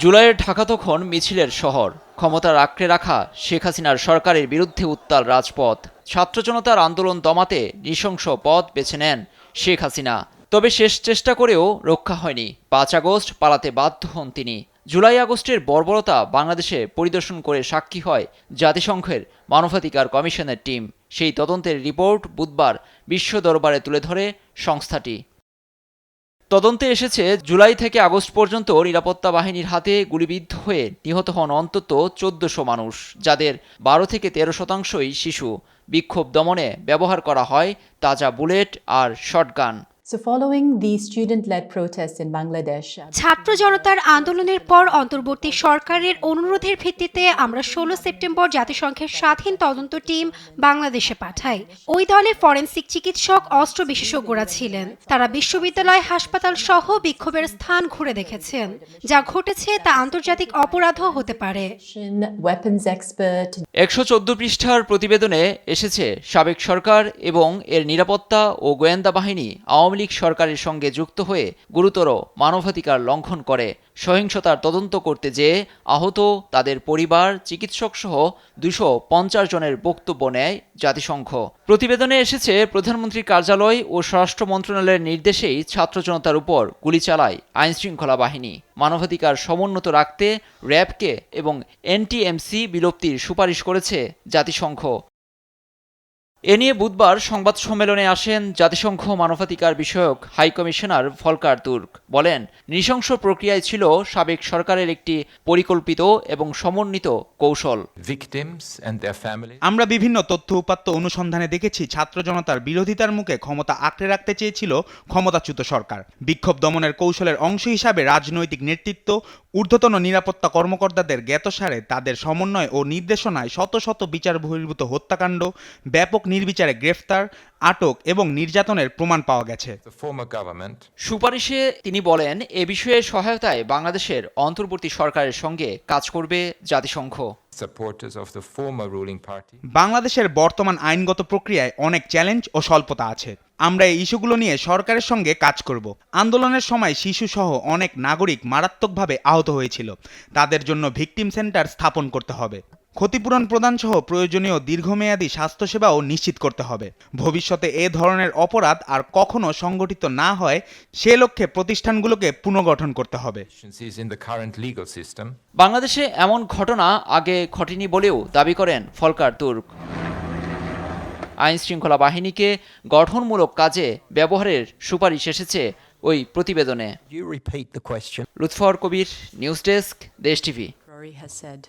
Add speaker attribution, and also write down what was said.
Speaker 1: জুলাইয়ের ঢাকা তখন মিছিলের শহর। ক্ষমতার আঁকড়ে রাখা শেখ হাসিনার সরকারের বিরুদ্ধে উত্তাল রাজপথ। ছাত্র জনতার আন্দোলন দমাতে নৃশংস পথ বেছে নেন শেখ হাসিনা। তবে শেষ চেষ্টা করেও রক্ষা হয়নি। ৫ আগস্ট পালাতে বাধ্য হন তিনি। জুলাই আগস্টের বর্বরতা বাংলাদেশে পরিদর্শন করে সাক্ষী হয় জাতিসংঘের মানবাধিকার কমিশনের টিম। সেই তদন্তের রিপোর্ট বুধবার বিশ্ব দরবারে তুলে ধরে সংস্থাটি। তদন্তে এসেছে, জুলাই থেকে আগস্ট পর্যন্ত নিরাপত্তা বাহিনীর হাতে গুলিবিদ্ধ হয়ে নিহত হন অন্তত ১৪০০ মানুষ, যাদের ১২ থেকে ১৩% শিশু। বিক্ষোভ দমনে ব্যবহার করা হয় তাজা বুলেট আর shotgun.
Speaker 2: So following the student-led protests in Bangladesh,
Speaker 3: ছাত্র জনতার আন্দোলনের পর অন্তর্বর্তী সরকারের অনুরোধের ভিত্তিতে আমরা ১৬ সেপ্টেম্বর জাতিসংঘের স্বাধীন তদন্ত টিম বাংলাদেশে পাঠাই। ওই দলে ফরেনসিক চিকিৎসক, অস্ত্র বিশেষজ্ঞরা ছিলেন। তারা বিশ্ববিদ্যালয়, হাসপাতাল সহ বিক্ষোভের স্থান ঘুরে দেখেছেন। যা ঘটেছে তা আন্তর্জাতিক অপরাধও হতে পারে।
Speaker 2: weapons expert
Speaker 1: ১১৪ পৃষ্ঠার প্রতিবেদনে এসেছে, সাবেক সরকার এবং এর নিরাপত্তা ও গোয়েন্দা বাহিনী আওয়ামী লীগ সরকারের সঙ্গে যুক্ত হয়ে গুরুতর মানবাধিকার লঙ্ঘন করে। সহিংসতার তদন্ত করতে যেয়ে আহত, তাদের পরিবার, চিকিৎসক সহ ২৫০ জনের বক্তব্য নেয় জাতিসংঘ। প্রতিবেদনে এসেছে, প্রধানমন্ত্রীর কার্যালয় ও স্বরাষ্ট্র মন্ত্রণালয়ের নির্দেশেই ছাত্র জনতার উপর গুলি চালায় আইনশৃঙ্খলা বাহিনী। মানবাধিকার সমুন্নত রাখতে র্যাবকে এবং এনটিএমসি বিলুপ্তির সুপারিশ করেছে জাতিসংঘ। এ নিয়ে বুধবার সংবাদ সম্মেলনে আসেন জাতিসংঘ মানবাধিকার বিষয়ক হাই কমিশনার ভলকার তুর্ক। বলেন, নৃশংস প্রক্রিয়ায় ছিল সাবেক সরকারের একটি পরিকল্পিত এবং সমন্বিত কৌশল।
Speaker 4: আমরা বিভিন্ন তথ্য উপাত্ত অনুসন্ধানে দেখেছি, ছাত্র জনতার বিরোধিতার মুখে ক্ষমতা আঁকড়ে রাখতে চেয়েছিল ক্ষমতাচ্যুত সরকার। বিক্ষোভ দমনের কৌশলের অংশ হিসাবে রাজনৈতিক নেতৃত্ব, ঊর্ধ্বতন নিরাপত্তা কর্মকর্তাদের জ্ঞাতসারে, তাদের সমন্বয় ও নির্দেশনায় শত শত বিচার বহির্ভূত হত্যাকাণ্ড, ব্যাপক নির্বিচারে গ্রেফতার, আটক এবং নির্যাতনের প্রমাণ পাওয়া গেছে।
Speaker 1: সুপারিশে তিনি বলেন, এ বিষয়ে সহায়তায় বাংলাদেশের অন্তর্বর্তী সরকারের সঙ্গে কাজ করবে জাতিসংঘ।
Speaker 4: বাংলাদেশের বর্তমান আইনগত প্রক্রিয়ায় অনেক চ্যালেঞ্জ ও স্বল্পতা আছে। আমরা এই ইস্যুগুলো নিয়ে সরকারের সঙ্গে কাজ করব। আন্দোলনের সময় শিশুসহ অনেক নাগরিক মারাত্মকভাবে আহত হয়েছিল। তাদের জন্য ভিকটিম সেন্টার স্থাপন করতে হবে। ক্ষতিপূরণ প্রদান সহ প্রয়োজনীয় দীর্ঘমেয়াদী স্বাস্থ্যসেবাও নিশ্চিত করতে হবে। ভবিষ্যতে এ ধরনের অপরাধ আর কখনো সংগঠিত না হয় সে লক্ষ্যে প্রতিষ্ঠানগুলোকে পুনর্গঠন করতে হবে।
Speaker 1: বাংলাদেশে এমন ঘটনা আগে ঘটেনি বলেও দাবি করেন ভলকার তুর্ক। আইনশৃঙ্খলা বাহিনীকে গঠনমূলক কাজে ব্যবহারের সুপারিশ এসেছে ওই প্রতিবেদনে। লুৎফর কবির, নিউজ ডেস্ক, দেশ টিভি।
Speaker 2: Rory has said